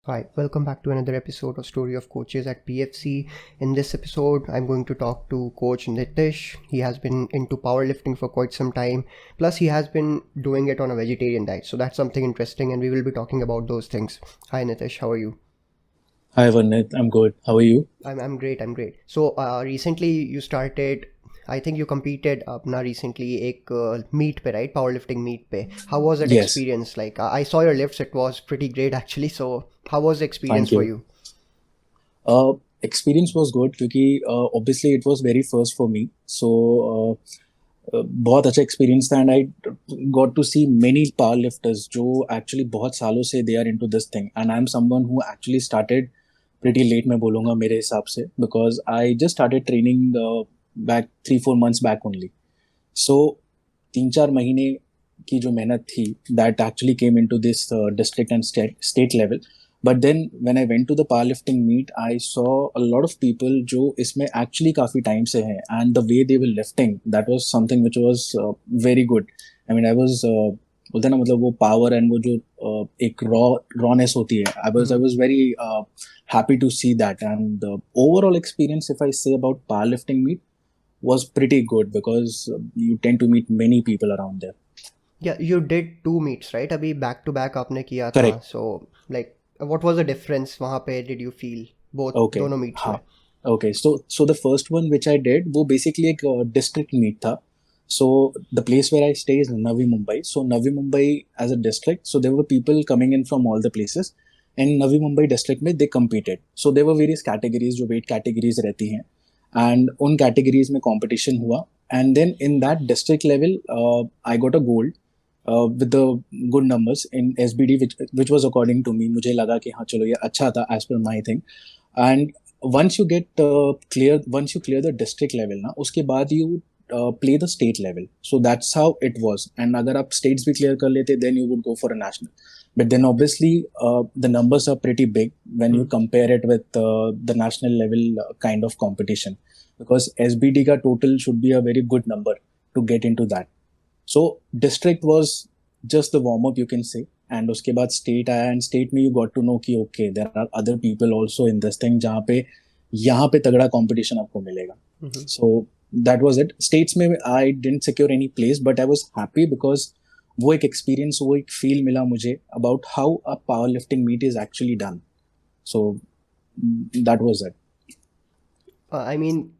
Hi, welcome back to another episode of Story of Coaches at PFC. In this episode, I'm going to talk to Coach Nitish. He has been into powerlifting for quite some time. Plus, he has been doing it on a vegetarian diet. So that's something interesting, and we will be talking about those things. Hi, Nitish. How are you? Hi Varnit, I'm good. How are you? I'm great. I'm great. So recently you started. I think you competed अपना recently एक meet पे, right? Powerlifting meet पे. How was that Yes, experience? Like I saw your lifts. It was pretty great actually. So how was the experience thank for you. you? Uh, Experience was good क्योंकि obviously it was very first for me. So बहुत अच्छा experience था and I got to see many powerlifters जो actually बहुत सालों से they are into this thing and I'm someone who actually started pretty late मैं बोलूँगा मेरे हिसाब से because I just started training back 3-4 months back only. So 3-4 महीने की जो मेहनत थी that actually came into this district and state level. But then when I went to the powerlifting meet, I saw a lot of people जो इसमें actually काफी time से हैं and the way they were lifting, that was something which was very good. I mean, I was बोलते हैं ना मतलब वो power and वो जो एक rawness होती है. I was very happy to see that, and the overall experience, if I say about powerlifting meet, was pretty good because you tend to meet many people around there. Yeah, you did two meets, right? अभी back to back आपने किया था. Correct. So like what was the difference वहाँ पे did you feel both Okay. दोनों meets हाँ. में? Okay. So the first one which I did, वो basically एक district meet था. So the place where I stay is Navi Mumbai. So Navi Mumbai as a district, so there were people coming in from all the places. And Navi Mumbai district में they competed. So there were various categories जो weight categories रहती हैं. And उन categories में competition हुआ. And then in that district level, I got a gold with the good numbers in SBD, which was according to me. मुझे लगा कि हाँ चलो ये अच्छा था as per my thing. And once you get once you clear the district level ना, उसके बाद you play the state level. So that's how it was. And अगर आप states भी clear कर लेते, then you would go for a national. But then obviously the numbers are pretty big when you Hmm. compare it with the national level kind of competition. Because SBD का total should be a very good number to get into that. So district was just the warm up, you can say, and उसके बाद state आया and state में you got to know कि okay there are other people also in this thing जहाँ पे यहाँ पे तगड़ा competition आपको मिलेगा. Mm-hmm. So that was it. States में I didn't secure any place but I was happy because वो एक experience, वो एक feel मिला मुझे about how a powerlifting meet is actually done. So that was it. I mean,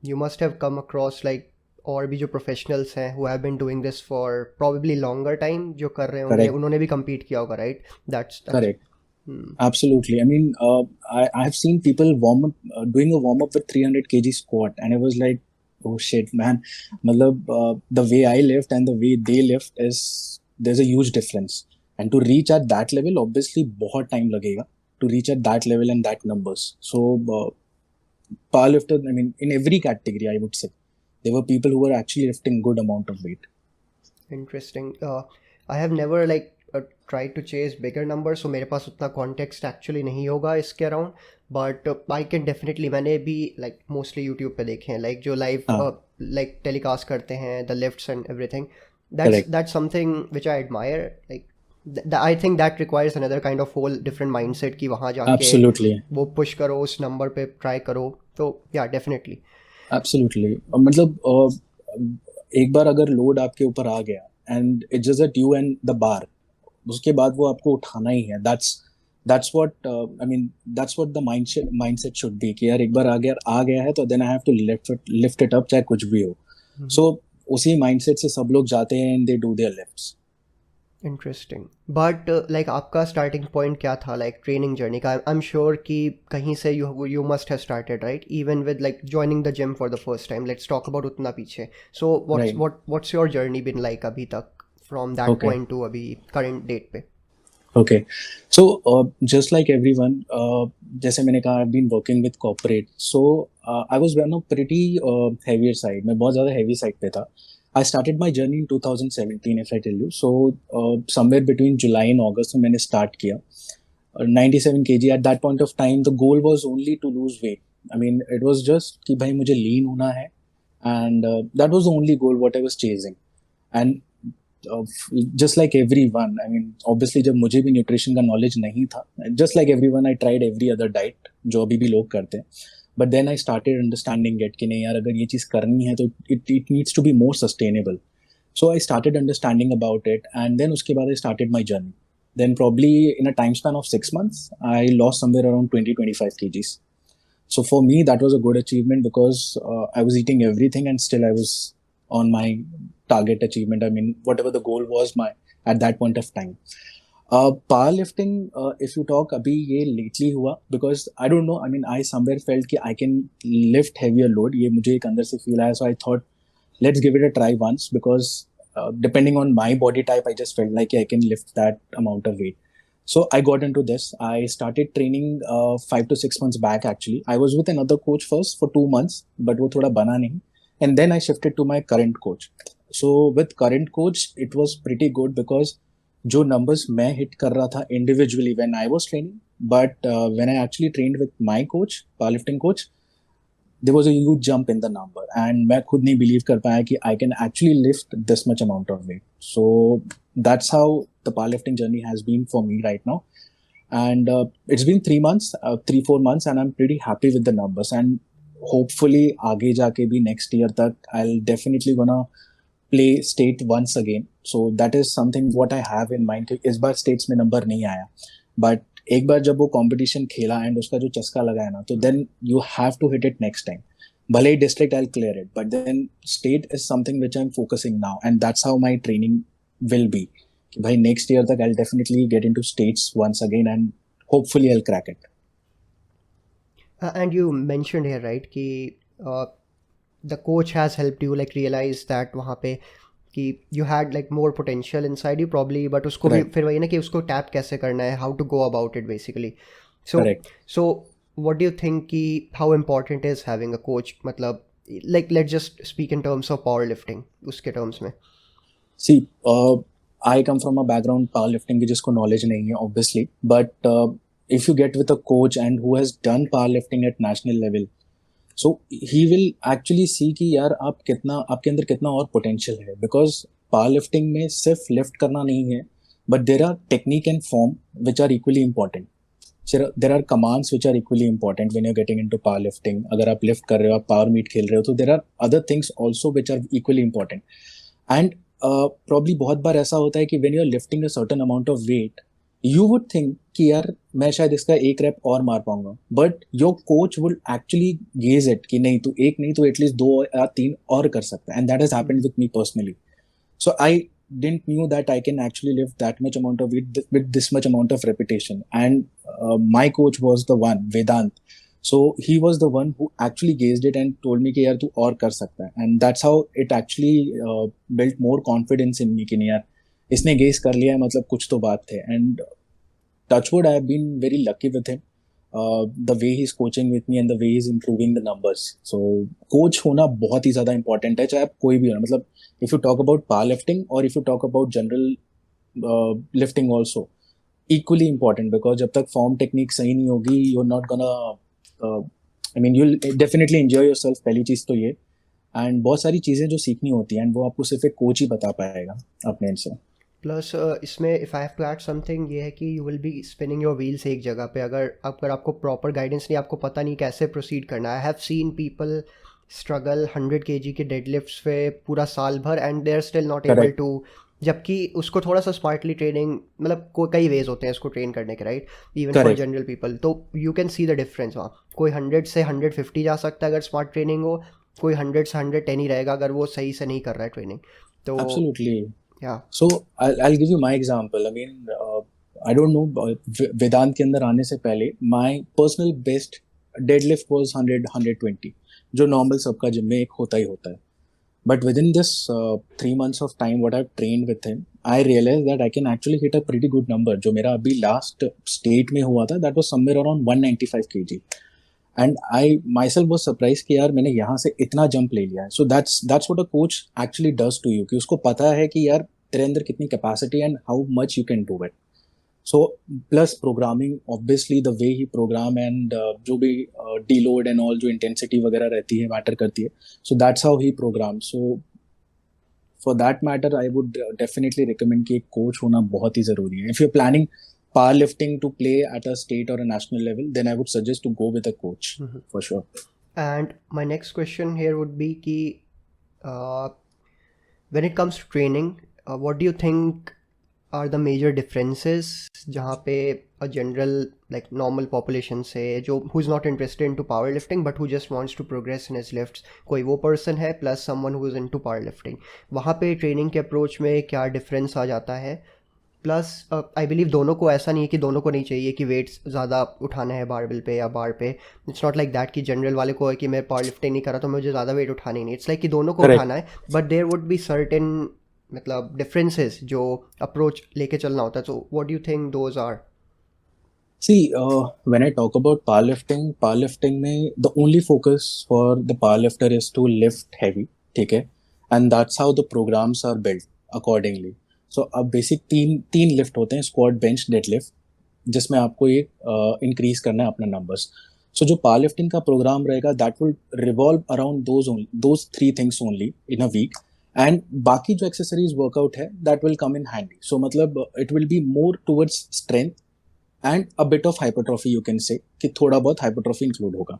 you must have come across like और भी जो professionals हैं who have been doing this for probably longer time जो कर रहे होंगे Correct. उन्होंने भी compete किया होगा, right? That's Correct. hmm. Absolutely. I mean, I have seen people warm up, doing a warm up with 300 kg squat, and I was like, oh shit, man. Matlab, the way I lift and the way they lift is there's a huge difference. And to reach at that level, obviously, बहुत time लगेगा to reach at that level and that numbers. So, powerlifter, I mean, in every category, I would say there were people who were actually lifting good amount of weight. Interesting. I have never like tried to chase bigger numbers, so मेरे पास उतना context actually नहीं होगा इसके around. But I can definitely मैंने भी like mostly YouTube पे देखे हैं like जो live हाँ, like telecast करते हैं the lifts and everything. correct. That's something which I admire. Like I think that requires another kind of whole different mindset कि वहाँ जाके Absolutely. वो push करो उस number पे try करो. तो yeah definitely. एब्सोल्युटली मतलब एक बार अगर लोड आपके ऊपर आ गया and it's just that you and the bar, उसके बाद वो आपको उठाना ही है. That's what I mean that's what the mindset should be कि यार एक बार आ गया है तो then I have to lift it up चाहे कुछ भी हो. Mhm. सो उसी माइंडसेट से सब लोग जाते हैं and they do their lifts. Interesting but like आपका स्टार्टिंग पॉइंट क्या था लाइक ट्रेनिंग जर्नी का आई एम श्योर कि कहीं से you must have started right even with like joining the gym for the first time let's talk about उतना पीछे so right. What's your journey been like अभी तक from that okay. Point to अभी current date पे. Okay. So, just like everyone, जैसे मैंने कहा, I've been working with corporate. So, I was on a pretty heavier side. मैं बहुत ज़्यादा heavy side पे था. I started my journey in 2017, if I tell you. So, somewhere between July and August में मैंने start किया. 97 kg at that point of time. The goal was only to lose weight. I mean, it was just कि भाई मुझे lean होना है, and that was the only goal what I was chasing. And just like everyone, I mean obviously जब मुझे भी nutrition का knowledge नहीं था, just like everyone I tried every other diet जो अभी भी लोग करते हैं. But then I started understanding it कि नहीं यार, अगर ये चीज़ करनी है तो it needs to be more sustainable. So I started understanding about it, and then उसके बाद I started my journey. Then probably in a time span of 6 months, I lost somewhere around 20-25 kgs. So for me, that was a good achievement because I was eating everything and still I was on my target achievement. I mean, whatever the goal was my at that point of time. Powerlifting, if you talk, अभी ये lately हुआ because I don't know. I mean, I somewhere felt कि I can lift heavier load. ये मुझे एक अंदर से feel आया, so I thought let's give it a try once because depending on my body type, I just felt like I can lift that amount of weight. So I got into this. I started training 5 to 6 months back. Actually, I was with another coach first for 2 months, but वो थोड़ा बना नहीं. And then I shifted to my current coach. So with current coach, it was pretty good because जो numbers मैं hit कर रहा था individually when I was training, but when I actually trained with my coach, powerlifting coach, there was a huge jump in the number, and मैं खुद नहीं believe कर पाया कि I can actually lift this much amount of weight. So that's how the powerlifting journey has been for me right now. And it's been 3 months, 3-4 months, and I'm pretty happy with the numbers. And hopefully आगे जाके भी next year तक I'll definitely gonna play state once again. So that is something what I have in mind कि इस बार states में number नहीं आया, but एक बार जब वो कंपटीशन खेला एंड उसका जो चस्का लगा है ना, तो then you have to hit it next time. भले ही district I clear it, but then state is something which I am focusing now, and that's how my training will be कि भाई नेक्स्ट ईयर तक I will definitely get into states once again and hopefully I will crack it. And you mentioned here, right, कि the coach has helped you like realize that वहाँ पे कि you had like more potential inside you probably, but उसको भी Correct. फिर वही ना कि उसको tap कैसे करना है, how to go about it basically. So Correct. so what do you think कि how important is having a coach, मतलब like let's just speak in terms of powerlifting उसके terms में. See, I come from a background powerlifting की जिसको knowledge नहीं है obviously, but if you get with a coach and who has done powerlifting at national level, so he will actually see कि यार आप कितना, आपके अंदर कितना और potential है, because powerlifting में सिर्फ lift करना नहीं है, but there are technique and form which are equally important. There are commands which are equally important when you're getting into powerlifting. अगर आप lift कर रहे हो, आप power meet खेल रहे हो, तो there are other things also which are equally important. And probably बहुत बार ऐसा होता है कि when you're lifting a certain amount of weight, you would think कि यार मैं शायद इसका एक rep और मार पाऊंगा, but your coach will actually gaze it कि नहीं, तू एक नहीं तो at least 2 या 3 और कर सकता है, and that has happened with me personally. So I didn't knew that I can actually lift that much amount of weight with this much amount of repetition, and my coach was the one, Vedant. So he was the one who actually gazed it and told me कि यार तू और कर सकता है, and that's how it actually built more confidence in me कि नहीं यार इसने गेस कर लिया है, मतलब कुछ तो बात है. And touchwood, I have been very lucky with him. The way he's coaching with me and the way he's improving the numbers. So coach होना बहुत ही ज़्यादा important है, चाहे आप कोई भी हो. मतलब if you talk about powerlifting or if you talk about general lifting also, equally important, because जब तक form technique सही नहीं होगी, you're not gonna I mean you'll definitely enjoy yourself. पहली चीज़ तो ये, and बहुत सारी चीज़ें जो सीखनी होती हैं, and वो आपको सिर्फ एक कोच ही बता पाएगा अपने end से. प्लस इसमें if I have to add something ये है कि you will be spinning your wheels एक जगह पे, अगर आपको प्रॉपर गाइडेंस नहीं, आपको पता नहीं कैसे प्रोसीड करना है. I have seen people struggle 100 kg के डेडलिफ्ट्स पे पूरा साल भर and they are still not able Correct. To, जबकि उसको थोड़ा सा स्मार्टली ट्रेनिंग, मतलब कई वेज होते हैं इसको ट्रेन करने के, right, even for Correct. General people. तो you can see the difference वहाँ. कोई 100 से 150 जा सकता है अगर स्मार्ट ट्रेनिंग हो, कोई 100 से 110 ही रहेगा अगर वो सही से नहीं कर रहा है ट्रेनिंग. तो Absolutely. या So I'll give you my example. I mean, I don't know. वेदांत के अंदर आने से पहले my personal best deadlift was 100-120, जो normal सबका जिम में एक होता ही होता है. But within this 3 months of time, what I've trained with him, I realized that I can actually hit a pretty good number. जो मेरा अभी last state में हुआ था, that was somewhere around 195 kg. And I myself was surprised कि यार मैंने यहाँ से इतना जंप ले लिया है. So that's what a coach actually does to you, कि उसको पता है कि यार तेरे अंदर कितनी capacity and how much you can do it. So plus programming, obviously the way he program and जो भी deload and all जो intensity वगैरह रहती है matter करती है. So that's how he programs. So for that matter I would definitely recommend कि एक coach होना बहुत ही ज़रूरी है. If you're planning powerlifting to play at a state or a national level, then I would suggest to go with a coach for sure. And my next question here would be कि when it comes to training, what do you think are the major differences जहाँ पे a general like normal population से जो who is not interested into powerlifting but who just wants to progress in his lifts, कोई वो person है plus someone who is into powerlifting, वहाँ पे training के approach में क्या difference आ जाता है? प्लस आई बिलीव दोनों को ऐसा नहीं है कि दोनों को नहीं चाहिए कि वेट्स ज़्यादा उठाना है बारबेल पे या बार पे. इट्स नॉट लाइक दैट कि जनरल वाले को है कि मैं पावर लिफ्टिंग नहीं कर रहा तो मुझे ज़्यादा वेट उठानी नहीं. इट्स लाइक कि दोनों को Correct. उठाना है but there would be certain मतलब डिफरेंसेस जो अप्रोच लेके चलना होता है. So what do you think those are? See, when I talk about powerlifting में the only focus for the powerlifter is to lift heavy, ठीक है, and that's how the programs are built accordingly. So अब basic तीन lift होते हैं, squat, bench, deadlift, जिसमें आपको ये इंक्रीज करना है अपना नंबर्स. सो जो पावर लिफ्टिंग का प्रोग्राम रहेगा that will revolve around those three things only in a week, and बाकी जो एक्सेसरीज वर्कआउट है that will come in handy. So मतलब it will be more towards strength and a bit of hypertrophy, you can say कि थोड़ा बहुत hypertrophy include होगा.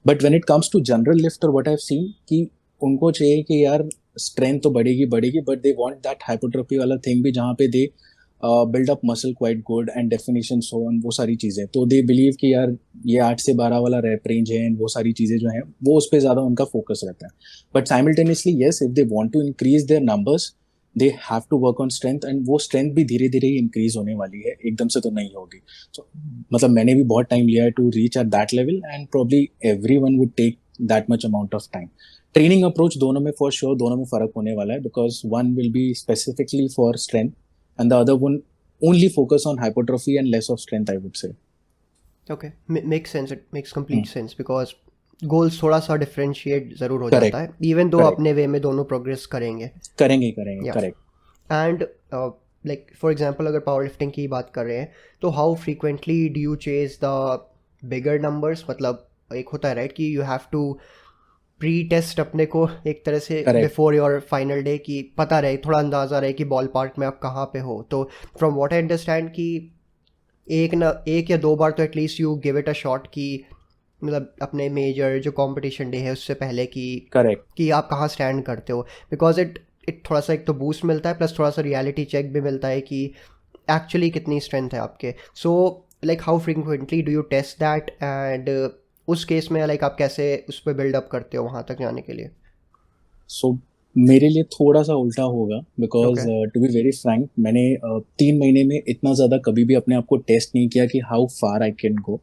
But when it comes to general lifter, what I have seen कि उनको चाहिए कि यार स्ट्रेंथ तो बढ़ेगी, but they want that hypertrophy वाला थिंग भी, जहाँ पे they build up muscle quite good and definition so on, वो सारी चीज़ें. तो दे बिलीव कि यार ये 8 से 12 वाला रैप रेंज है, वो सारी चीज़ें जो हैं वो उस पर ज़्यादा उनका फोकस रहता है. But simultaneously yes, if they want to increase their numbers they have to work on strength, and वो स्ट्रेंथ भी धीरे धीरे ही इंक्रीज होने वाली है, एकदम से तो नहीं होगी. सो मतलब मैंने भी बहुत टाइम लिया है to reach at that level, and probably every one would take that much amount of time. Training approach दोनों में फॉर श्योर दोनों में फर्क होने वाला है, because one will be specifically for strength and the other one only focus on hypertrophy and less of strength, I would say. Okay, makes sense. It makes complete sense because goals थोड़ा सा differentiate ज़रूर हो जाता है, even though अपने वे में दोनों progress करेंगे. करेंगे. Correct. And like for example अगर powerlifting की बात कर रहे हैं तो how frequently do you chase the bigger numbers? मतलब एक होता है right कि you have to pretest अपने को एक तरह से बिफोर योर फाइनल डे की पता रहे, थोड़ा अंदाज़ा रहे कि बॉल पार्क में आप कहाँ पे हो. तो फ्रॉम व्हाट आई अंडरस्टैंड कि एक या दो बार तो at least you give it a shot कि मतलब अपने मेजर जो कंपटीशन डे है उससे पहले कि आप कहाँ स्टैंड करते हो, बिकॉज इट थोड़ा सा एक तो बूस्ट मिलता है प्लस थोड़ा सा रियलिटी चेक भी मिलता है कि एक्चुअली कितनी स्ट्रेंथ है आपके. So like how frequently do you test that, and उस केस में लाइक आप कैसे उस पर बिल्डअप करते हो वहाँ तक जाने के लिए? सो मेरे लिए थोड़ा सा उल्टा होगा, because to be very frank मैंने 3 महीने में इतना ज़्यादा कभी भी अपने आप को टेस्ट नहीं किया कि how far I can go.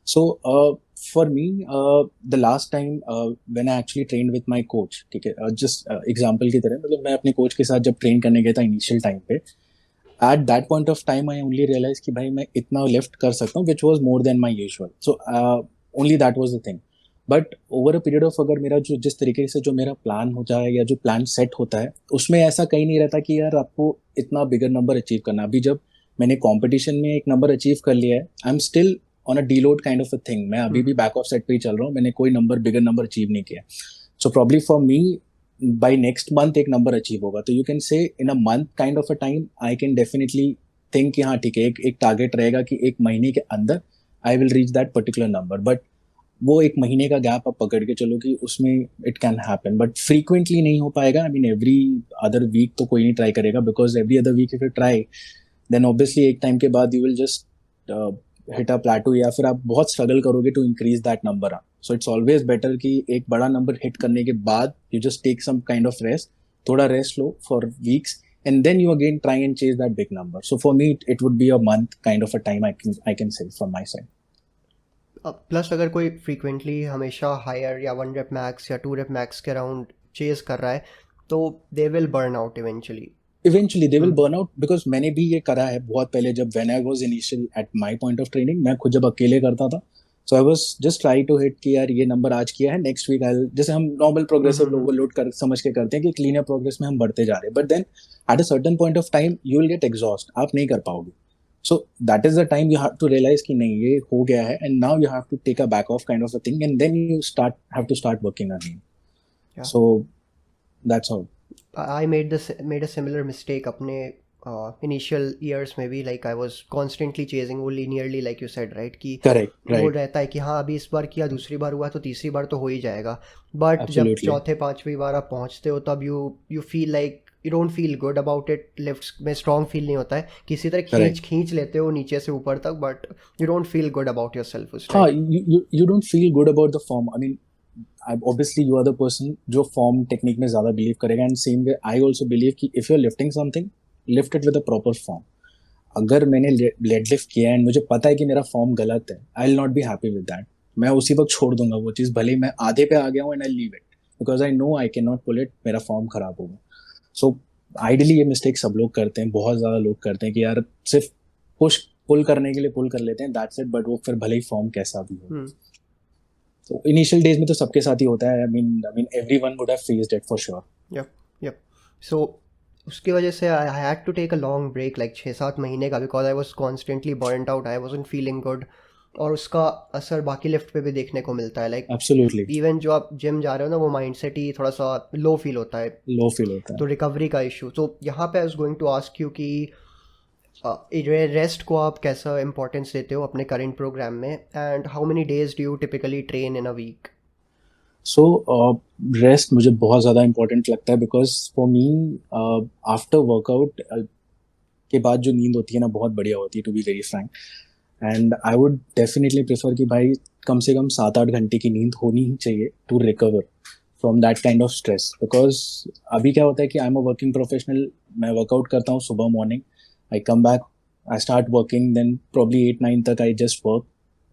So for me the last time when I actually train with my coach, ठीक है, जस्ट एग्जाम्पल की तरह, मतलब मैं अपने कोच के साथ जब ट्रेन करने गया था इनिशियल टाइम पे, at that point of time I only realise कि भाई मैं इतना लिफ्ट कर सकता हूँ, which was more than my usual. So only that was the thing. But over a period of अगर मेरा जो जिस तरीके से जो मेरा प्लान हो जाए या जो प्लान सेट होता है उसमें ऐसा कहीं नहीं रहता कि यार आपको इतना बिगर नंबर अचीव करना. अभी जब मैंने कंपटीशन में एक नंबर अचीव कर लिया है, I am still on a deload kind of a thing. मैं अभी भी बैक ऑफ सेट पे ही चल रहा हूँ, मैंने कोई बिगर नंबर अचीव नहीं किया. So probably for me by next month एक नंबर अचीव होगा. तो यू कैन से इन a month kind of a time I can definitely think कि हाँ ठीक है, एक टारगेट रहेगा कि एक महीने के अंदर I will reach that particular number. But वो एक महीने का गैप आप पकड़ के चलो कि उसमें it can happen, but frequently नहीं हो पाएगा. I mean every other week तो कोई नहीं ट्राई करेगा, because every other week if you try then obviously एक टाइम के बाद you will just hit a plateau, या फिर आप बहुत स्ट्रगल करोगे to increase that number. So it's always better कि एक बड़ा नंबर हिट करने के बाद you just take some kind of rest, थोड़ा rest low for weeks, and then you again try and chase that big number. So for me it would be a month kind of a time I can say from my side. Plus अगर कोई frequently हमेशा higher या 1 rape max या 2 rep max के around chase कर रहा है तो they will burn out eventually they will burn out, because मैंने भी ये करा है बहुत पहले. जब when I was initial at my point of training, मैं खुद जब अकेले करता था, so I was just try to hit कि यार ये नंबर आज किया है, नेक्स्ट वीक आई, जैसे हम नॉर्मल प्रोग्रेसिव ओवरलोड कर समझ के करते हैं कि क्लीनर प्रोग्रेस में हम बढ़ते जा रहे हैं. But then at a certain point of time you will get exhaust, आप नहीं कर पाओगे. So that is the time you have to realize कि नहीं ये हो गया है, and now you have to take a back off kind of a thing, and then you have to start working again. Yeah. So that's all. I made a similar mistake अपने initial years में भी, like I was constantly chasing वो linearly like you said, right, कि Correct, वो right, रहता है कि हाँ अभी इस बार किया, दूसरी बार हुआ तो तीसरी बार तो हो ही जाएगा, बट जब absolutely. चौथे पांचवी बार आप पहुंचते हो तब you feel like you don't feel good about it. Lifts में स्ट्रॉन्ग फील नहीं होता है, किसी तरह Correct. खींच लेते हो नीचे से ऊपर तक, but you don't feel good about yourself उस हाँ, time. you don't feel good about the form. I mean, obviously you are the person जो form technique में ज़्यादा believe करेगा, and same way I also believe कि if you're lifting something, lift it with a proper form. अगर मैंने lead lift किया and मुझे पता है कि मेरा फॉर्म गलत है, I will not be happy with that. मैं उसी वक्त छोड़ दूंगा वो चीज़, भले ही मैं आधे पे आ गया हूँ, and I leave it because I know I can not pull it, मेरा फॉर्म खराब होगा. सो आइडियली ये मिस्टेक सब लोग करते हैं, बहुत ज़्यादा लोग करते हैं कि यार सिर्फ पुल करने के लिए पुल कर लेते हैं, दैट्स इट, बट वो फिर भले ही फॉर्म कैसा भी हो. तो इनिशियल डेज में तो सबके साथ ही होता है. I mean everyone would have faced it for sure. Yup. So उसकी वजह से I had to take a long break, like 6-7 महीने का, because I was constantly burned out, I wasn't feeling good. और उसका असर बाकी लिफ्ट पे भी देखने को मिलता है, लाइक एब्सोल्युटली इवन जो आप जिम जा रहे हो ना, वो माइंडसेट ही थोड़ा सा लो फील होता है, तो रिकवरी का इशू. तो यहाँ पे I was going to ask you कि रेस्ट को आप कैसा इंपॉर्टेंस देते हो अपने करंट प्रोग्राम में, and how many days do you typically train in a week? So rest मुझे बहुत ज़्यादा इम्पोर्टेंट लगता है, because for me after workout के बाद जो नींद होती है ना, बहुत बढ़िया होती है, to be very frank. And I would definitely prefer कि भाई कम से कम 7-8 घंटे की नींद होनी ही चाहिए to recover from that kind of stress. Because अभी क्या होता है कि I am a working professional, मैं वर्कआउट करता हूँ सुबह morning, I come back, I start working, then probably 8-9 तक आई जस्ट वर्क,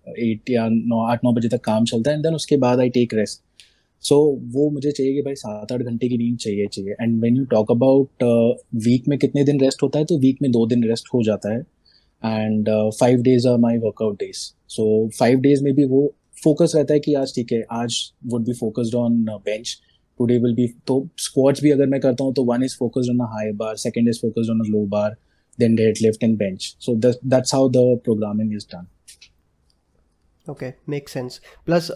8 या 9 बजे तक काम चलता है, एंड देन उसके बाद आई टेक रेस्ट. सो वो मुझे चाहिए कि भाई 7-8 घंटे की नींद चाहिए. And when you talk about week में कितने दिन रेस्ट होता है, तो वीक में 2 दिन रेस्ट हो जाता है, and 5 days are my workout days. So 5 days में भी वो फोकस रहता है कि आज ठीक है, आज would be focused on bench, today will be, तो स्क्वाट्स भी अगर मैं करता हूँ तो one is focused on a high bar, second is focused on a low bar, then deadlift and bench. So that's how the programming is done. Okay, makes sense. Plus,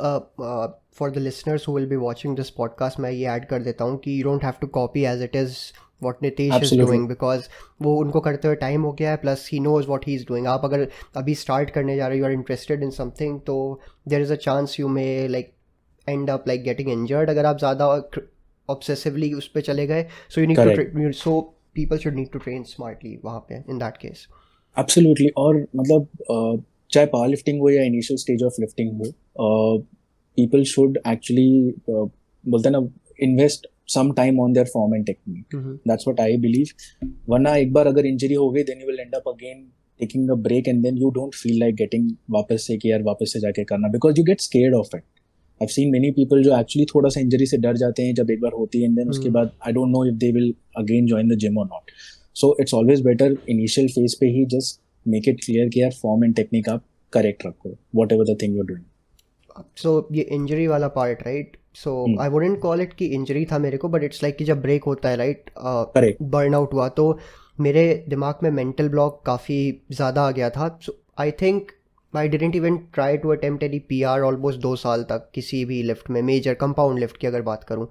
for the listeners who will be watching this podcast, मैं ये add कर देता हूँ कि you don't have to copy as it is what Nitish is Absolutely. doing, because वो उनको करते हुए टाइम हो गया है, plus he knows what he is doing. आप अगर अभी start करने जा रहे हो, you are interested in something, तो there is a chance you may like end up like getting injured अगर आप ज़्यादा obsessively उस पे चले गए. So you need Correct. to so people should need to train smartly वहाँ पे in that case. Absolutely. और मतलब चाहे पावर लिफ्टिंग हो या इनिशियल स्टेज ऑफ लिफ्टिंग हो, पीपल शुड एक्चुअली बोलते हैं ना, invest some time on their form and technique. That's what I believe. वरना एक बार अगर इंजरी हो गई, then you will end up again taking a break, and then you don't feel like getting वापस से कि यार वापस से जाके करना, because you get scared of it. I have seen many people जो एक्चुअली थोड़ा सा इंजरी से डर जाते हैं जब एक बार होती है, एंड देन उसके बाद I don't know if they will again join the gym और not. So it's always better initial phase पे ही जस्ट मेक इट क्लियर कि यार फॉर्म एंड टेक्निक आप करेक्ट रखो, whatever the thing you are doing. So ये injury वाला part, right, so I wouldn't call it कि injury था मेरे को, बट इट्स लाइक कि जब ब्रेक होता है, राइट, बर्नआउट हुआ, तो मेरे दिमाग में मेंटल ब्लॉक काफ़ी ज़्यादा आ गया था. So I think I didn't even try to attempt any PR almost 2 साल तक किसी भी लिफ्ट में, मेजर कंपाउंड लिफ्ट की अगर बात करूँ.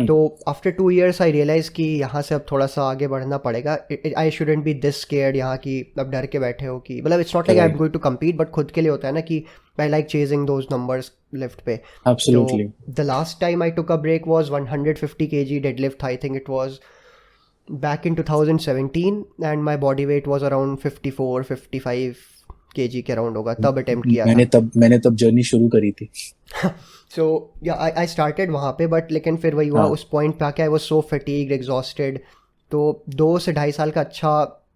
तो आफ्टर 2 years आई रियलाइज़ कि यहाँ से अब थोड़ा सा आगे बढ़ना पड़ेगा. I shouldn't be this scared यहाँ कि अब डर के बैठे हो कि, मतलब it's not like I am going to compete, but खुद के लिए होता है ना कि I like chasing those numbers lift पे. Absolutely. The last time I took a break was 150 kg deadlift. I think it was back in 2017 and my body weight was around 54-55 kg के around होगा, तब attempt किया मैंने तब journey शुरू करी थी. सो या आई स्टार्टेड वहाँ पे, बट लेकिन फिर वही हुआ, उस पॉइंट पे आके I was so fatigued, exhausted. तो 2 से 2.5 साल का अच्छा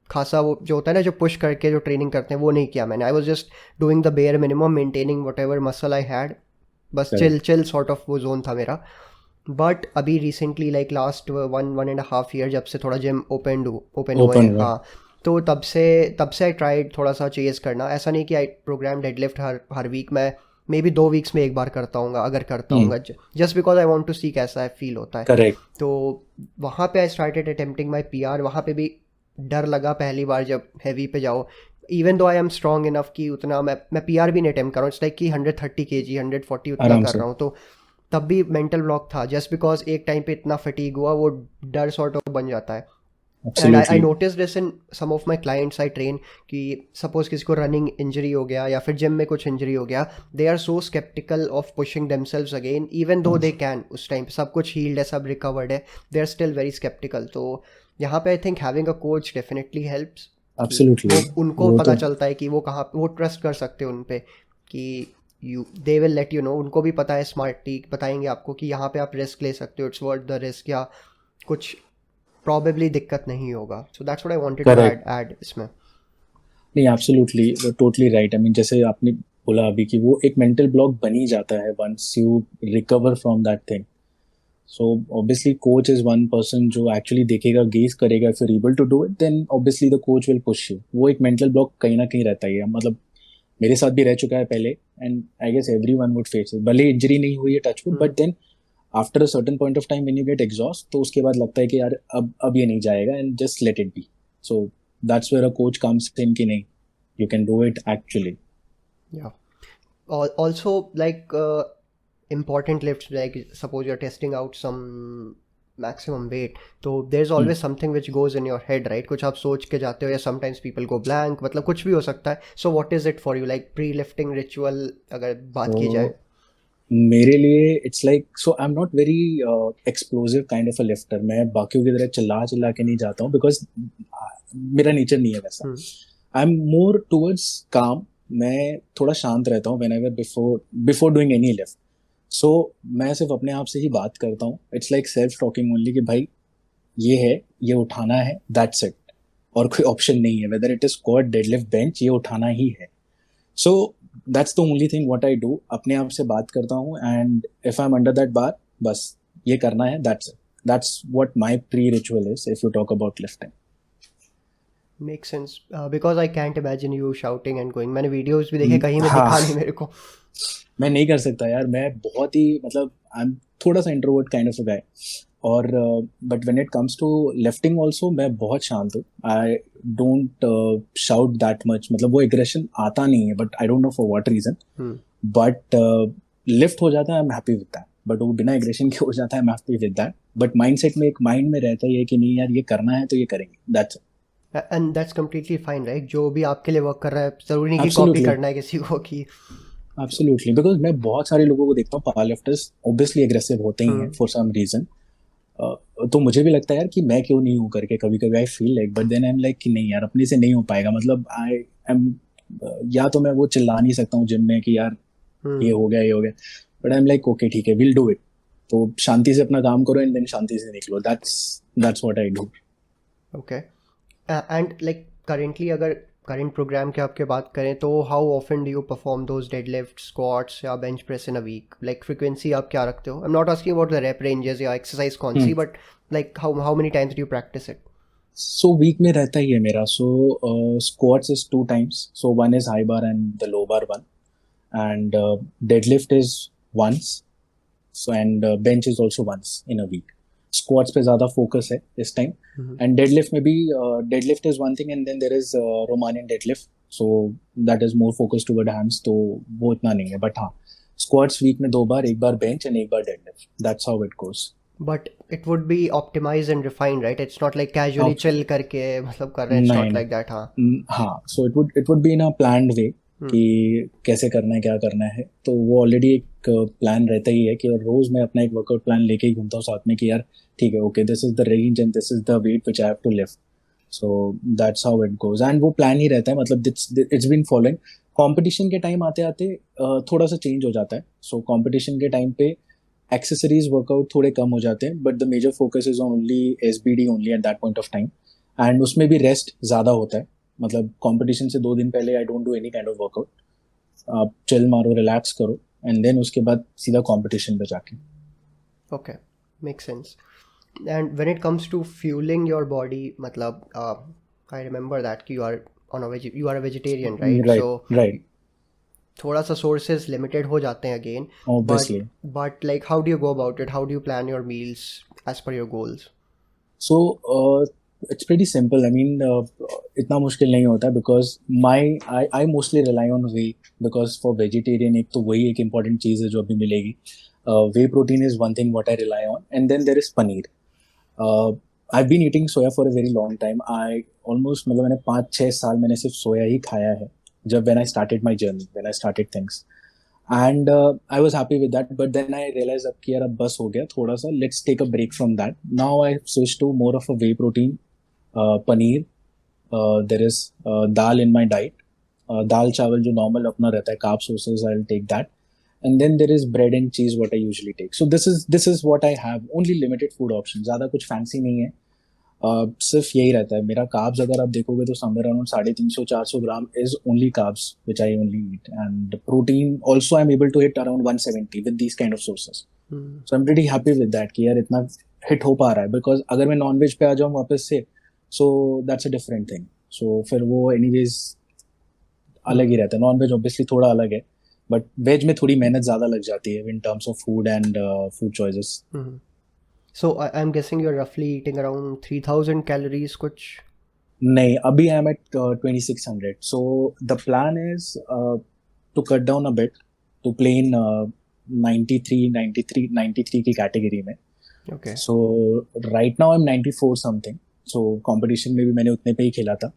खासा वो जो होता है ना, जो पुश करके जो ट्रेनिंग करते हैं, वो नहीं किया मैंने. आई was just doing the bare minimum, maintaining whatever muscle I had, बस चिल सॉर्ट ऑफ वो जोन था मेरा. बट अभी रिसेंटली लाइक लास्ट 1.5 year जब से थोड़ा जिम ओपन हुआ है, हाँ, तो तब से आई ट्राइड थोड़ा सा चेज करना. ऐसा नहीं कि आई प्रोग्राम डेडलिफ्ट हर वीक, मैं मे बी 2 weeks में एक बार करता हूँ अगर करता हूँ, just because I want to see कैसा फील होता है. करेक्ट. तो वहाँ पे I started attempting my PR. वहाँ पे भी डर लगा पहली बार जब हैवी पे जाओ, even though I am strong enough कि उतना मैं PR भी नहीं अटेम्प्ट कर रहा हूँ. इट्स लाइक कि 130 kg 140 उतना कर रहा हूँ, तो तब भी मेंटल ब्लॉक था, जस्ट बिकॉज एक टाइम पे इतना फटीग हुआ, वो डर सॉर्ट ऑफ बन जाता है. And I Absolutely. Notice this in some of my clients I train, कि सपोज किसी को रनिंग इंजरी हो गया या फिर जिम में कुछ इंजरी हो गया, they are so sceptical of pushing themselves again, even though they can, उस टाइम पे सब कुछ हील्ड है, सब रिकवर्ड है, they are still very sceptical. तो यहाँ पे I think having a coach definitely helps, कि Absolutely. वो उनको वो पता तो चलता है कि वो कहाँ, वो ट्रस्ट कर सकते हैं उन पे, कि you they will let you know, उनको भी पता है, स्मार्टली बताएंगे आपको कि यहाँ पे आप रिस्क ले सकते हो, इट्स वर्थ द रिस्क, या कुछ प्रॉबेबली दिक्कत नहीं होगा. So that's what I wanted to correct. Add इसमें. नहीं, absolutely, totally right. I mean जैसे आपने बोला अभी कि वो एक मेंटल ब्लॉक बन ही जाता है once you recover from that thing. So obviously coach is one person जो एक्चुअली देखेगा, गेज करेगा. If you able to do it then obviously the coach will push you. वो एक मेंटल ब्लॉक कहीं ना कहीं रहता ही है. मतलब मेरे साथ भी रह चुका है पहले, and I guess everyone would face it. भले इंजरी नहीं हुई है, touch wood, but then after a certain point of time when you get exhaust, तो उसके बाद लगता है कि यार अब ये नहीं जाएगा, and just let it be. So that's where a coach comes in कि नहीं, you can do it actually. Yeah. Also, like important lifts, like suppose you're testing out some maximum weight, so there's always something which goes in your head, right? कुछ आप सोच के जाते हो, या sometimes people go blank, मतलब कुछ भी हो सकता है. So what is it for you, like pre-lifting ritual अगर बात की जाए? मेरे लिए it's like, so I am not very explosive kind of a lifter. मैं बाकियों की तरह चिल्ला चिल्ला के नहीं जाता हूँ, बिकॉज मेरा नेचर नहीं है वैसा. आई एम मोर टूवर्ड्स काम. मैं थोड़ा शांत रहता हूँ whenever before doing any lift. So मैं सिर्फ अपने आप से ही बात करता हूँ. It's like self talking only, कि भाई ये है, ये उठाना है, दैट्स इट. और कोई ऑप्शन नहीं है. Whether it is squat, deadlift, bench, ये उठाना ही है. So that's the only thing what I do. अपने आप से बात करता हूँ, and if I am under that bar, बस ये करना है, that's it. That's what my pre ritual is if you talk about lifting. Makes sense. Because I can't imagine you shouting and going. मैंने वीडियोस भी देखे, कहीं में हाँ, दिखा नहीं मेरे को. मैं नहीं कर सकता यार. मैं बहुत ही, मतलब आई एम थोड़ा सा introvert kind of a guy. और but when it comes to lifting also, मैं बहुत शांत हूँ. I don't shout that much. मतलब वो एग्रेशन आता नहीं है, but I don't know for what reason. But lift हो जाता है, I am happy with that. But वो बिना एग्रेशन के हो जाता है, I am happy with that. But mindset में, एक माइंड में रहता ही है कि नहीं यार, ये करना है तो ये करेंगे, that's it. And that's completely fine, right? जो भी आपके लिए वर्क कर रहा है, ज़रूरी नहीं कि कॉपी एब्सोल्युटली. करना है किसी को, कि एब्सोल्युटली, बिकॉज मैं बहुत सारे लोगों को देखता हूँ, पावर लिफ्टर्स ऑब्वियसली एग्रेसिव होते ही हैं फॉर सम रीजन. तो मुझे भी लगता है यार कि मैं क्यों नहीं हूँ करके, कभी कभी I feel like. But then I am like कि नहीं यार, अपने से नहीं हो पाएगा. मतलब आई एम, या तो मैं वो चिल्ला नहीं सकता हूँ जिम में कि यार ये हो गया, ये हो गया. But I am like okay ठीक है, विल डू इट. तो शांति से अपना काम करो, एंड देन शांति से निकलो. That's what I do. Okay. And like currently, अगर करंट प्रोग्राम की आपके बात करें, तो how often do you perform those deadlift, squats या bench press in a week? Like frequency आप क्या रखते हो? I am not asking about the rep ranges या एक्सरसाइज कौन सी, but like how many times do you practise it? So week में रहता ही है मेरा. So squats is 2 times. So one is high bar and the low bar one. And deadlift is once. So and bench is also once in a week. Squats पे ज़्यादा focus है इस time. And deadlift में भी deadlift is one thing, and then there is Romanian deadlift. So that is more focused toward hands. तो वो इतना नहीं है. But हाँ, squats week में 2 बार, एक बार bench and एक बार deadlift. That's how it goes. But it would be optimized and refined, right? It's not like casually chill करके मतलब कर रहे हैं. It's नहीं not नहीं. like that, हाँ. हाँ, so it would be in a planned way कि कैसे करना है, क्या करना है. तो वो ऑलरेडी एक प्लान रहता ही है कि रोज मैं अपना एक वर्कआउट प्लान लेके ही घूमता हूँ साथ में, कि यार ठीक है, okay, this is the range and this is the weight which I have to lift. So that's how it goes. एंड वो प्लान ही रहता है. मतलब इट्स बीन फॉलोइंग. कंपटीशन के टाइम आते आते थोड़ा सा चेंज हो जाता है. सो कंपटीशन के टाइम पे एक्सेसरीज वर्कआउट थोड़े कम हो जाते हैं, but the major focus is on only SBD only at that point of time. And उसमें भी रेस्ट ज़्यादा होता है. मतलब कंपटीशन से 2 दिन पहले I don't do any kind of workout. आप चिल मारो, रिलैक्स करो, एंड देन उसके बाद सीधा कंपटीशन पे जाके. Okay, makes sense. And when it comes to fueling your body, मतलब I remember that कि you are a vegetarian, right? Right So right. थोड़ा सा sources limited हो जाते हैं again. Obviously. But like how do you go about it? How do you plan your meals as per your goals? So it's pretty simple. I mean, इतना मुश्किल नहीं होता, because I mostly rely on whey, because for vegetarian एक तो वही एक important चीज़ है जो अभी मिलेगी. Whey protein is one thing what I rely on, and then there is paneer. I've been eating soya for a very long time. I almost मतलब मैंने 5-6 साल मैंने सिर्फ सोया ही खाया है जब when I started my journey, when I started things. And I was happy with that, but then I realized अब कि यार अब बस हो गया थोड़ा सा, let's take a break from that. Now I switched to more of a whey protein, paneer. There is dal in my diet. दाल चावल जो नॉर्मल अपना रहता है carb sources, I will take that. And then there is bread and cheese what I usually take. So this is what I have. Only limited food option, ज़्यादा कुछ fancy नहीं है. सिर्फ यही रहता है मेरा. कार्ब्स अगर आप देखोगे तो somewhere around 350-400 gram is only carbs which I only eat. And protein also I am able to hit around 170 with these kind of sources. So I am pretty happy with that कि यार इतना hit हो पा रहा है. Because अगर मैं non veg पे आ जाऊँ वापस से, so that's a different thing. So फिर वो एनीवेज अलग ही रहता है. नॉन वेज ऑब्वियसली थोड़ा अलग है, बट वेज में थोड़ी मेहनत ज्यादा लग जाती है in terms of food and food choices. So I'm guessing you're roughly eating around 3000 calories कुछ. नहीं, अभी I am at 2600. So the plan is to cut down a bit to play in 93 की कैटेगरी में. Okay. So right now I am 94 something. सो कंपटीशन में भी मैंने उतने पे ही खेला था,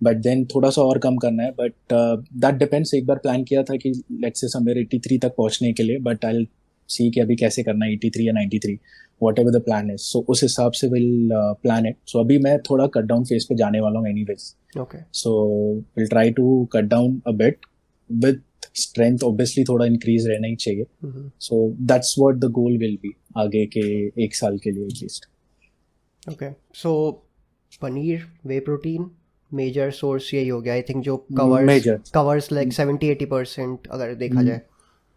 बट देन थोड़ा सा और कम करना है. But that depends. एक बार प्लान किया था कि लेट्स से समवेयर 83 तक पहुंचने के लिए, बट आई विल सी कि अभी कैसे करना है 83 या 93 whatever the plan is. So उस हिसाब से we'll plan it. So अभी मैं थोड़ा cut down phase पे जाने वाला हूँ anyways. Okay. So we'll try to cut down a bit with strength. Obviously थोड़ा increase रहना ही चाहिए. So that's what the goal will be आगे के 1 साल के लिए at least. Okay. So paneer, whey protein, major source यही हो गया. I think जो covers like 70-80% अगर देखा जाए.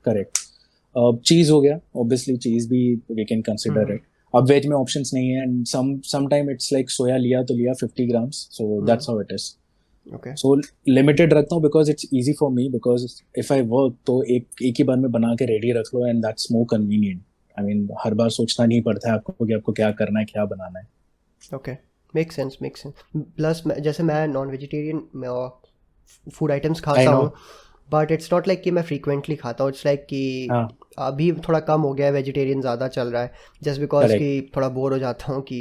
Correct. चीज हो गया. ऑब्वियसली चीज भी वी कैन कंसिडर इट. अब वेज में ऑप्शंस नहीं है, and some time it's like soya लिया तो लिया 50 grams. So that's how it is. Okay. So limited रखता हूँ because it's easy for me. Because if I work तो एक ही बार में बना के रेडी रख लो, and that's more convenient. I mean हर बार सोचना नहीं पड़ता है आपको कि आपको क्या करना है, क्या बनाना है. Okay. Makes sense. Plus जैसे मैं नॉन वेजिटेरियन फूड आइटम्स खाता हूँ, बट इट्स नॉट लाइक कि मैं फ्रीक्वेंटली खाता हूँ. इट्स लाइक कि अभी थोड़ा कम हो गया है, वेजिटेरियन ज़्यादा चल रहा है, जस्ट बिकॉज कि थोड़ा बोर हो जाता हूँ कि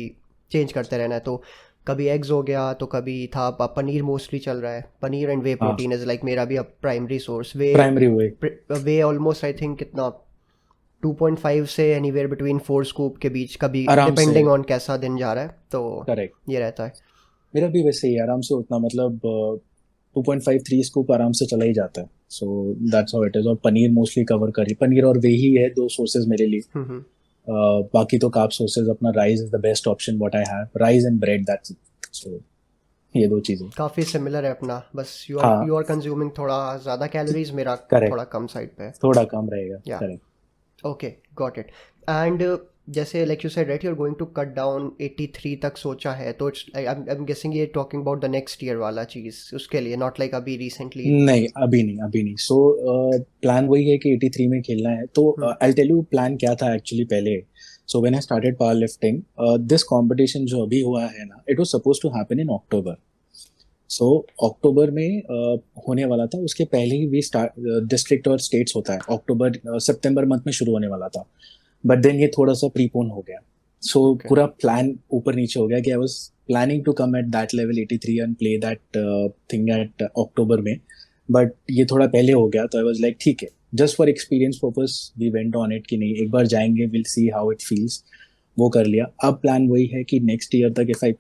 चेंज करते रहना है. तो कभी एग्स हो गया, तो कभी था पनीर मोस्टली चल रहा है. Paneer and way protein is like मेरा भी अब primary source. Way almost I think कितना 2.5 से एनीवेयर बिटवीन 4 स्कूप के बीच, कभी डिपेंडिंग ऑन कैसा दिन जा रहा है. तो ये रहता है. मेरा भी वैसे ही आराम से उतना, मतलब 2.5-3 स्कूप आराम से चला ही जाता है. So that's how it is. और पनीर मोस्टली कवर करी. पनीर और वे ही है 2 सोर्सेज मेरे लिए. बाकी तो कार्ब सोर्सेज अपना rice is the best option what I have. Rice and bread, that's it. So ये 2 चीजें काफी सिमिलर है अपना. बस यू आर कंज्यूमिंग थोड़ा ज्यादा कैलोरीज, मेरा थोड़ा कम साइड पे है, थोड़ा कम रहेगा. Correct. Okay, got it. And जैसे like you said right, you are going to cut down 83 तक सोचा है, तो इट्स आई एम गेसिंग ये talking about the next year वाला चीज उसके लिए, नॉट लाइक अभी रिसेंटली. नहीं, अभी नहीं. सो प्लान वही है कि 83 में खेलना है. तो आई टेल यू प्लान क्या था एक्चुअली पहले. So when I started power lifting, this competition जो अभी हुआ है ना, it was suppose to happen in October. So October में होने वाला था. उसके पहले ही भी डिस्ट्रिक्ट और स्टेट्स होता है. अक्टूबर सितंबर मंथ में शुरू होने वाला था, बट देन ये थोड़ा सा प्रीपोन हो गया. सो पूरा प्लान ऊपर नीचे हो गया कि I was planning to come at that level 83 and play that thing at October में, बट ये थोड़ा पहले हो गया. तो आई वाज लाइक ठीक है, just for experience purpose we went on it कि नहीं एक बार जाएंगे, will see how it feels. वो कर लिया. अब प्लान वही है कि नेक्स्ट ईयर तक इफ आई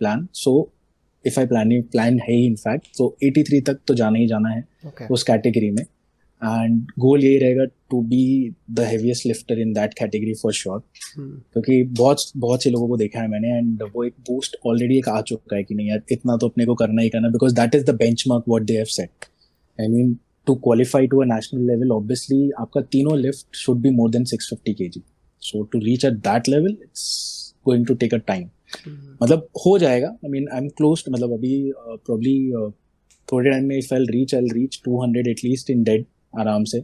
प्लान है ही इनफैक्ट, तो 83 तक तो जाना ही जाना है उस कैटेगरी में. एंड गोल यही रहेगा to be the heaviest lifter in that category for sure. क्योंकि बहुत से लोगों को देखा है मैंने, एंड वो एक बूस्ट ऑलरेडी एक आ चुका है कि नहीं यार इतना तो अपने को करना ही करना, because that is the benchmark what they have set. I mean to qualify to a national level, obviously आपका तीनों lift should be more than 650 kg. So to reach at that level it's going to take a time. मतलब हो जाएगा. I mean I am close. मतलब अभी probably थोड़े time में if I reach 200 at least in dead आराम से.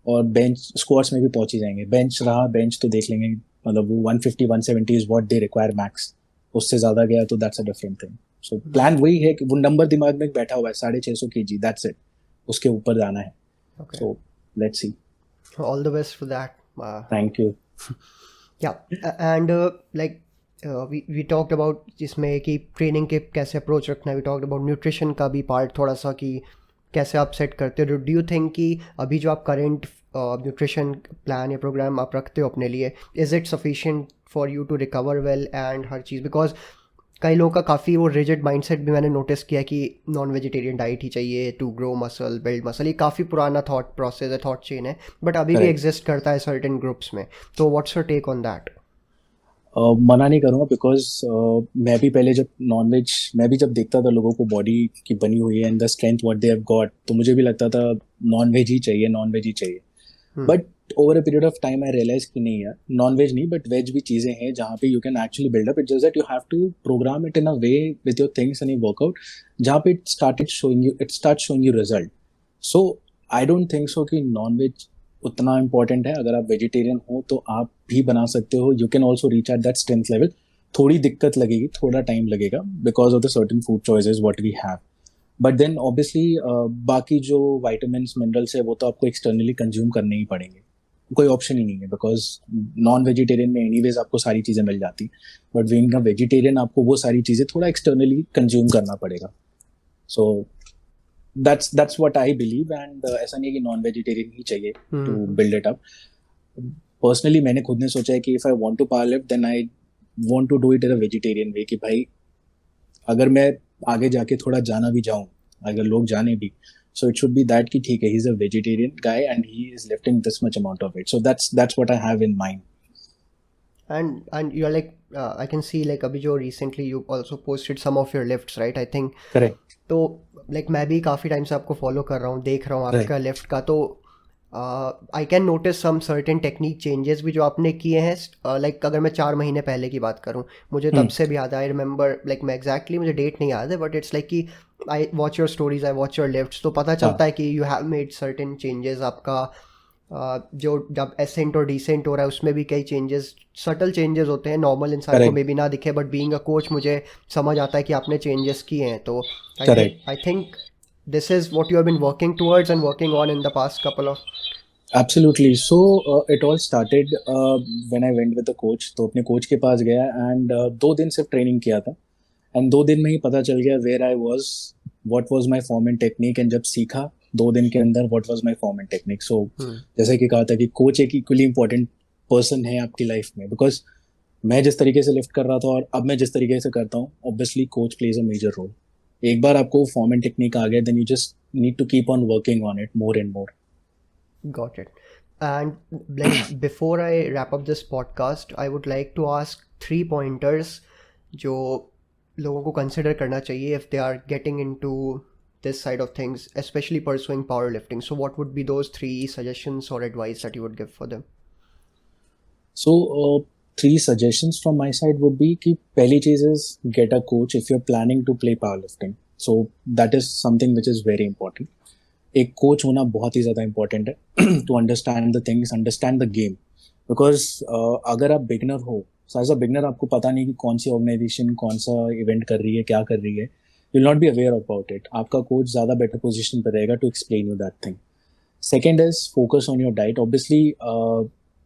और बेंच स्क्वाट्स में भी पहुंच ही जाएंगे. बेंच तो देख लेंगे. मतलब वो 150-170 is what they require max. उससे ज्यादा गया तो that's a different thing. So plan वही है कि वो नंबर दिमाग में बैठा हुआ है 650 kg, दैट्स इट. उसके ऊपर जाना है. So let's see. All the best for that. Thank you. Yeah, and we talked about जिसमें कि ट्रेनिंग के कैसे अप्रोच रखना है, we talked about न्यूट्रिशन का भी पार्ट थोड़ा सा कि कैसे आप सेट करते हो. डू यू थिंक कि अभी जो आप करेंट न्यूट्रिशन प्लान या प्रोग्राम आप रखते हो अपने लिए, is it sufficient for you to recover well and हर चीज़? बिकॉज कई लोगों का काफ़ी वो रिजिड माइंडसेट भी मैंने नोटिस किया कि नॉन वेजिटेरियन डाइट ही चाहिए to grow muscle, build muscle. ये काफ़ी पुराना थॉट प्रोसेस है, थॉट चेन है, बट अभी भी करेक्ट. एग्जिस्ट करता है सर्टेन ग्रुप्स में. तो what's your take on that? मना नहीं करूँगा बिकॉज मैं भी पहले जब नॉनवेज मैं भी जब देखता था लोगों को बॉडी की बनी हुई है and the strength what they have got, तो मुझे भी लगता था नॉनवेज ही चाहिए, नॉनवेज ही चाहिए. But over a period of time I realize कि नहीं यार, नॉनवेज नहीं बट वेज भी चीज़ें हैं जहाँ पे you can actually build up. It just that you have to program it in a way with your things and you workout जहाँ पे it start showing you result. So I don't think so कि nonveg उतना important है. अगर आप vegetarian हो तो आप भी बना सकते हो. You can also reach at that strength level. थोड़ी दिक्कत लगेगी, थोड़ा टाइम लगेगा because of the certain food choices what we have. But then obviously बाकी जो वाइटामिन्स मिनरल्स है वो तो आपको एक्सटर्नली कंज्यूम करने ही पड़ेंगे, कोई ऑप्शन ही नहीं है. बिकॉज नॉन वेजिटेरियन में एनीवेज आपको सारी चीज़ें मिल जाती, बट बीइंग अ वेजिटेरियन आपको वो सारी चीज़ें थोड़ा एक्सटर्नली कंज्यूम करना पड़ेगा. सो that's what I believe. And ऐसा नहीं है कि नॉन वेजिटेरियन ही चाहिए to build it up. Personally मैंने खुद ने सोचा है कि if I want to power lift then I want to do it in a vegetarian way. कि भाई अगर मैं आगे जाके थोड़ा जाना भी जाऊं, अगर लोग जाने भी, so it should be that कि ठीक है, he is a vegetarian guy and he is lifting this much amount of it. So that's what I have in mind. And you're like I can see like अभी जो recently you also posted some of your lifts, right? I think Correct. तो like मैं भी काफ़ी time से आपको follow कर रहा हूँ, देख रहा हूँ Right. आपका लिफ्ट का. तो I can notice some certain technique changes भी जो आपने किए हैं. लाइक अगर मैं 4 महीने पहले की बात करूँ, मुझे तब से भी याद है. आई रिमेंबर लाइक मैं एग्जैक्टली मुझे डेट नहीं याद है, बट इट्स लाइक कि I watch your stories, I watch your lifts, तो पता चलता है कि you have made certain changes. आपका जो जब एसेंट और डिसेंट हो रहा है उसमें भी कई चेंजेस, सटल चेंजेस होते हैं, नॉर्मल इंसान को Correct. मे भी ना दिखे, बट बीइंग अ कोच मुझे समझ आता है कि आपने चेंजेस किए हैं. तो Correct. I think this is what you have been working towards and working on in the past couple of... Absolutely. So it all started when I went with the coach. तो अपने coach के पास गया and 2 दिन सिर्फ training किया था and 2 दिन में ही पता चल गया where I was, what was my form and technique. And जब सीखा 2 दिन के अंदर what was my form and technique. So जैसे कि कहा था कि कोच एक इक्वली इंपॉर्टेंट पर्सन है आपकी लाइफ में. बिकॉज मैं जिस तरीके से लिफ्ट कर रहा था और अब मैं जिस तरीके से करता हूँ, obviously coach plays a major role. एक बार आपको फॉर्म एंड टेक्निक आ गया, then you just need to keep on working on it more and more. Got it. And like before I wrap up this podcast, I would like to ask 3 pointers जो लोगों को consider करना चाहिए if they are getting into this side of things, especially pursuing powerlifting. So what would be those 3 suggestions or advice that you would give for them? So 3 suggestions from my side would be कि पहली चीज is get a coach if you're planning to play powerlifting. So that is something which is very important. एक coach होना बहुत ही ज़्यादा important है to understand the things, understand the game. Because अगर आप बिगनर हो, एज अ बिगनर आपको पता नहीं कि कौन सी ऑर्गेनाइजेशन कौन सा इवेंट कर रही है, क्या कर रही है, you will not be aware about it. आपका कोच ज़्यादा बेटर पोजिशन पर रहेगा to explain you that thing. Second is focus on your diet. Obviously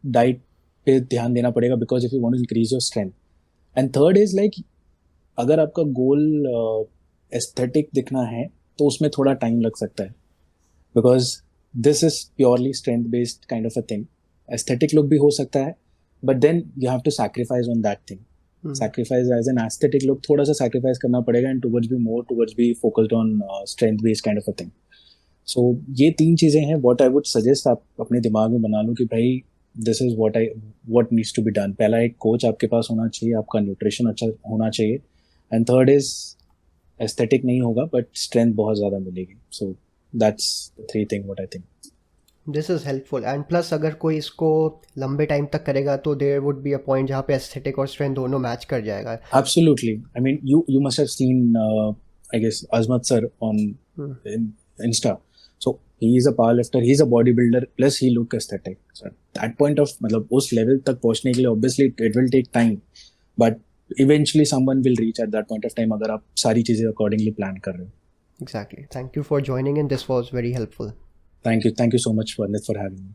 diet पे ध्यान देना पड़ेगा because if you want to increase your strength. And third is like अगर आपका गोल एस्थेटिक दिखना है तो उसमें थोड़ा टाइम लग सकता है. Because this is purely strength based kind of a thing. Aesthetic look भी हो सकता है, but then you have to sacrifice on that thing. Sacrifice as an aesthetic look थोड़ा सा sacrifice करना पड़ेगा and towards be more towards be focused on strength based kind of a thing. So ये 3 चीज़ें हैं. What I would suggest आप अपने दिमाग में बना लो कि भाई this is what needs to be done. पहला एक कोच आपके पास होना चाहिए, आपका न्यूट्रिशन अच्छा होना चाहिए, and third is aesthetic नहीं होगा but strength बहुत ज़्यादा मिलेगी. So that's the 3 thing what I think. This is helpful. And plus अगर कोई इसको लंबे टाइम तक करेगा तो there would be a point जहाँ पे aesthetic और strength दोनों मैच कर जाएगा. Absolutely. I mean you must have seen I guess Azmat sir on Insta. So he is a powerlifter, he is a bodybuilder, plus he look aesthetic. So at that point of मतलब उस level तक पहुँचने के लिए obviously it will take time, but eventually someone will reach at that point of time अगर आप सारी चीज़ें accordingly plan कर रहे हो. Exactly. Thank you for joining in. This was very helpful. Thank you so much for having me.